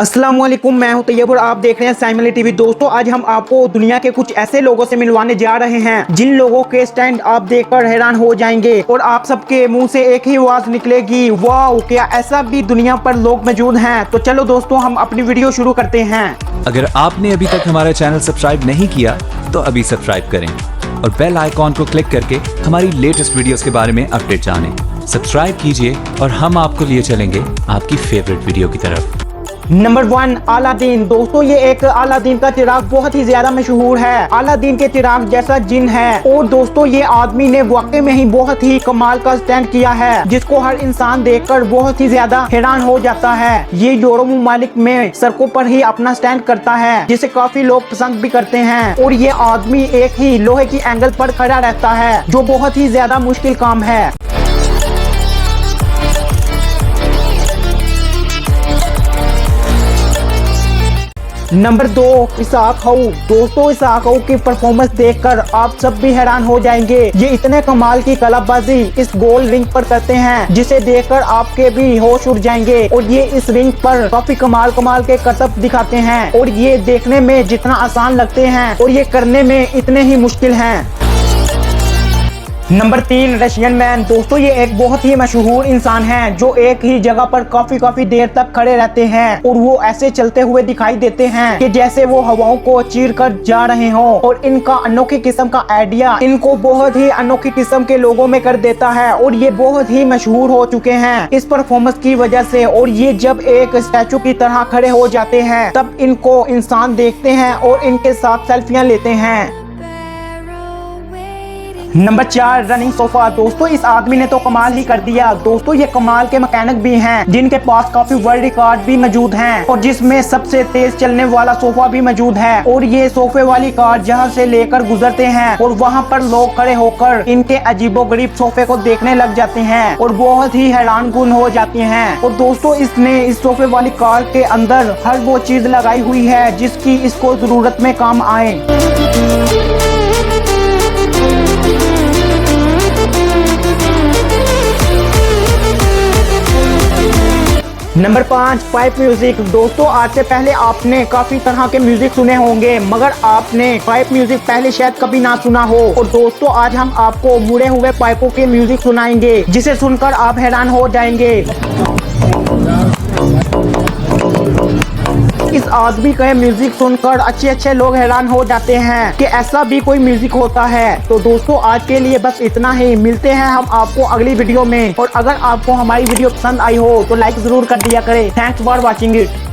अस्सलामुअलैकुम, मैं हूं तैयब और आप देख रहे हैं साइमली टीवी। दोस्तों, आज हम आपको दुनिया के कुछ ऐसे लोगों से मिलवाने जा रहे हैं जिन लोगों के स्टैंड आप देखकर हैरान हो जाएंगे और आप सबके मुंह से एक ही आवाज निकलेगी, वाह, क्या ऐसा भी दुनिया पर लोग मौजूद हैं। तो चलो दोस्तों, हम अपनी वीडियो शुरू करते हैं। अगर आपने अभी तक हमारा चैनल सब्सक्राइब नहीं किया तो अभी सब्सक्राइब करें और बेल आइकॉन को क्लिक करके हमारी लेटेस्ट वीडियोस के बारे में अपडेट जानें। सब्सक्राइब कीजिए और हम आपको लिए चलेंगे आपकी फेवरेट वीडियो की तरफ। Number 1, Aladdin. दोस्तों, ये एक अलादीन का चिराग बहुत ही ज्यादा मशहूर है। अलादीन के चिराग जैसा जिन है और दोस्तों ये आदमी ने वाकई में ही बहुत ही कमाल का स्टैंड किया है जिसको हर इंसान देखकर बहुत ही ज्यादा हैरान हो जाता है। ये यूरोप ममालिक में सड़कों पर ही अपना स्टैंड करता है जिसे काफी लोग पसंद भी करते हैं और ये आदमी एक ही लोहे की एंगल पर खड़ा रहता है जो बहुत ही ज्यादा मुश्किल काम है। Number 2, Isaac Howe. दोस्तों, इसाक हाउ की परफॉर्मेंस देखकर आप सब भी हैरान हो जाएंगे। ये इतने कमाल की कलाबाजी इस गोल रिंग पर करते हैं जिसे देखकर आपके भी होश उड़ जाएंगे और ये इस रिंग पर काफी कमाल के करतब दिखाते हैं और ये देखने में जितना आसान लगते हैं और ये करने में इतने ही मुश्किल हैं। Number 3, Russian man. दोस्तों, ये एक बहुत ही मशहूर इंसान है जो एक ही जगह पर काफी देर तक खड़े रहते हैं और वो ऐसे चलते हुए दिखाई देते हैं कि जैसे वो हवाओं को चीर कर जा रहे हों और इनका अनोखी किस्म का आइडिया इनको बहुत ही अनोखी किस्म के लोगों में कर देता है और ये बहुत ही मशहूर हो चुके हैं इस परफॉर्मेंस की वजह से। और ये जब एक स्टैचू की तरह खड़े हो जाते हैं तब इनको इंसान देखते हैं और इनके साथ सेल्फियां लेते हैं। Number 4, running sofa. दोस्तों, इस आदमी ने तो कमाल ही कर दिया। दोस्तों, ये कमाल के मैकेनिक भी हैं जिनके पास काफी वर्ल्ड रिकॉर्ड भी मौजूद हैं और जिसमें सबसे तेज चलने वाला सोफा भी मौजूद है और ये सोफे वाली कार जहां से लेकर गुजरते हैं और वहां पर लोग खड़े होकर इनके अजीबोगरीब सोफे को देखने लग जाते हैं और बहुत ही हैरान कुन हो जाते हैं। और दोस्तों, इसने इस सोफे वाली कार के अंदर हर वो चीज लगाई हुई है जिसकी इसको जरूरत में काम आए। Number 5, pipe music. दोस्तों, आज से पहले आपने काफी तरह के म्यूजिक सुने होंगे मगर आपने पाइप म्यूजिक पहले शायद कभी ना सुना हो। और दोस्तों, आज हम आपको मुड़े हुए पाइपों के म्यूजिक सुनाएंगे जिसे सुनकर आप हैरान हो जाएंगे। इस आदमी का म्यूजिक सुनकर अच्छे लोग हैरान हो जाते हैं कि ऐसा भी कोई म्यूजिक होता है। तो दोस्तों, आज के लिए बस इतना ही। मिलते हैं हम आपको अगली वीडियो में और अगर आपको हमारी वीडियो पसंद आई हो तो लाइक जरूर कर दिया करें। Thanks for watching it.